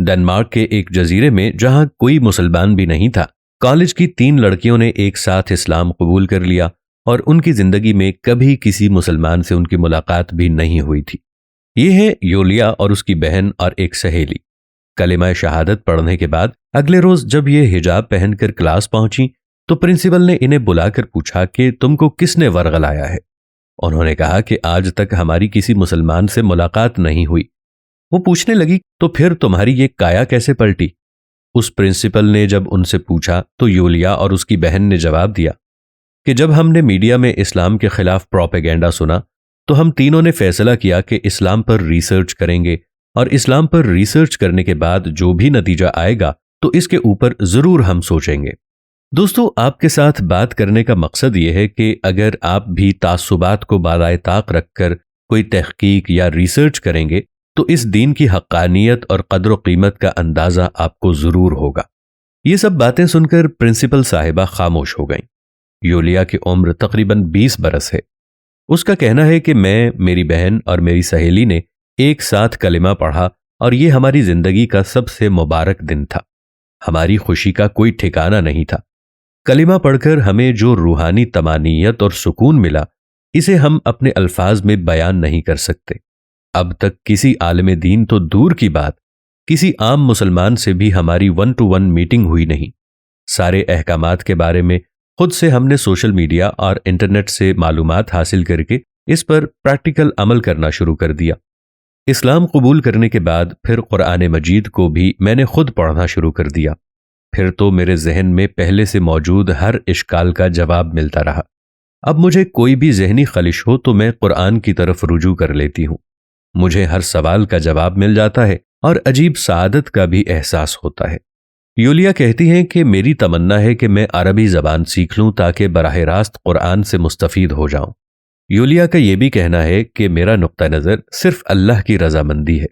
Denmark کے ایک جزیرے میں جہاں کوئی مسلمان بھی نہیں تھا، کالج کی 3 لڑکیوں نے ایک ساتھ اسلام قبول کر لیا اور ان کی زندگی میں کبھی کسی مسلمان سے ان کی ملاقات بھی نہیں ہوئی تھی۔ یہ ہے یولیا اور اس کی بہن اور ایک سہیلی۔ کلمہ شہادت پڑھنے کے بعد اگلے روز جب یہ حجاب پہن کر کلاس پہنچی تو پرنسپل نے انہیں بلا کر پوچھا کہ تم کو کس نے ورغلایا ہے؟ انہوں نے کہا کہ آج تک ہماری کسی مسلمان سے ملاقات نہیں ہوئی۔ وہ پوچھنے لگی تو پھر تمہاری یہ کایا کیسے پلٹی؟ اس پرنسپل نے جب ان سے پوچھا تو یولیا اور اس کی بہن نے جواب دیا کہ جب ہم نے میڈیا میں اسلام کے خلاف پروپیگنڈا سنا تو ہم تینوں نے فیصلہ کیا کہ اسلام پر ریسرچ کریں گے، اور اسلام پر ریسرچ کرنے کے بعد جو بھی نتیجہ آئے گا تو اس کے اوپر ضرور ہم سوچیں گے۔ دوستو، آپ کے ساتھ بات کرنے کا مقصد یہ ہے کہ اگر آپ بھی تعصبات کو بالائے طاق رکھ کر کوئی تحقیق یا ریسرچ کریں گے تو اس دین کی حقانیت اور قدر و قیمت کا اندازہ آپ کو ضرور ہوگا۔ یہ سب باتیں سن کر پرنسپل صاحبہ خاموش ہو گئیں۔ یولیا کی عمر تقریباً 20 برس ہے۔ اس کا کہنا ہے کہ میں، میری بہن اور میری سہیلی نے ایک ساتھ کلمہ پڑھا اور یہ ہماری زندگی کا سب سے مبارک دن تھا۔ ہماری خوشی کا کوئی ٹھکانہ نہیں تھا۔ کلمہ پڑھ کر ہمیں جو روحانی طمانینت اور سکون ملا اسے ہم اپنے الفاظ میں بیان نہیں کر سکتے۔ اب تک کسی عالم دین تو دور کی بات، کسی عام مسلمان سے بھی ہماری 1 to 1 میٹنگ ہوئی نہیں۔ سارے احکامات کے بارے میں خود سے ہم نے سوشل میڈیا اور انٹرنیٹ سے معلومات حاصل کر کے اس پر پریکٹیکل عمل کرنا شروع کر دیا۔ اسلام قبول کرنے کے بعد پھر قرآن مجید کو بھی میں نے خود پڑھنا شروع کر دیا۔ پھر تو میرے ذہن میں پہلے سے موجود ہر اشکال کا جواب ملتا رہا۔ اب مجھے کوئی بھی ذہنی خلش ہو تو میں قرآن کی طرف رجوع کر لیتی ہوں۔ مجھے ہر سوال کا جواب مل جاتا ہے اور عجیب سعادت کا بھی احساس ہوتا ہے۔ یولیا کہتی ہیں کہ میری تمنا ہے کہ میں عربی زبان سیکھ لوں تاکہ براہ راست قرآن سے مستفید ہو جاؤں۔ یولیا کا یہ بھی کہنا ہے کہ میرا نقطہ نظر صرف اللہ کی رضامندی ہے۔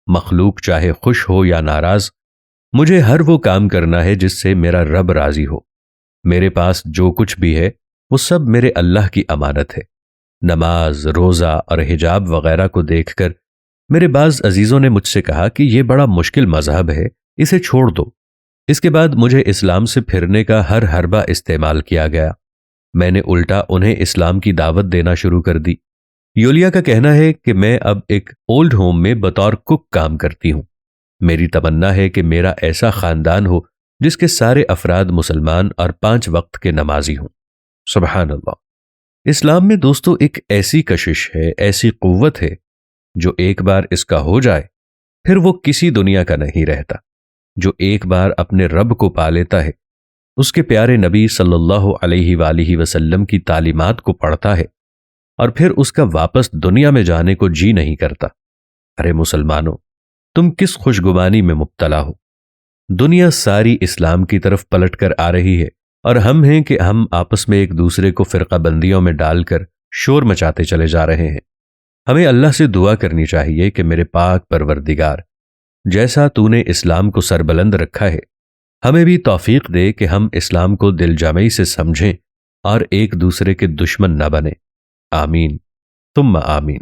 مخلوق چاہے خوش ہو یا ناراض، مجھے ہر وہ کام کرنا ہے جس سے میرا رب راضی ہو۔ میرے پاس جو کچھ بھی ہے وہ سب میرے اللہ کی امانت ہے۔ نماز، روزہ اور حجاب وغیرہ کو دیکھ کر میرے بعض عزیزوں نے مجھ سے کہا کہ یہ بڑا مشکل مذہب ہے، اسے چھوڑ دو۔ اس کے بعد مجھے اسلام سے پھرنے کا ہر حربہ استعمال کیا گیا۔ میں نے الٹا انہیں اسلام کی دعوت دینا شروع کر دی۔ یولیا کا کہنا ہے کہ میں اب ایک اولڈ ہوم میں بطور کک کام کرتی ہوں۔ میری تمنا ہے کہ میرا ایسا خاندان ہو جس کے سارے افراد مسلمان اور 5 وقت کے نمازی ہوں۔ سبحان اللہ۔ اسلام میں دوستو ایک ایسی کشش ہے، ایسی قوت ہے، جو ایک بار اس کا ہو جائے پھر وہ کسی دنیا کا نہیں رہتا۔ جو ایک بار اپنے رب کو پا لیتا ہے، اس کے پیارے نبی صلی اللہ علیہ وآلہ وسلم کی تعلیمات کو پڑھتا ہے اور پھر اس کا واپس دنیا میں جانے کو جی نہیں کرتا۔ ارے مسلمانوں، تم کس خوشگمانی میں مبتلا ہو؟ دنیا ساری اسلام کی طرف پلٹ کر آ رہی ہے اور ہم ہیں کہ ہم آپس میں ایک دوسرے کو فرقہ بندیوں میں ڈال کر شور مچاتے چلے جا رہے ہیں۔ ہمیں اللہ سے دعا کرنی چاہیے کہ میرے پاک پروردگار، جیسا تو نے اسلام کو سربلند رکھا ہے، ہمیں بھی توفیق دے کہ ہم اسلام کو دل جمعی سے سمجھیں اور ایک دوسرے کے دشمن نہ بنیں۔ آمین ثم آمین۔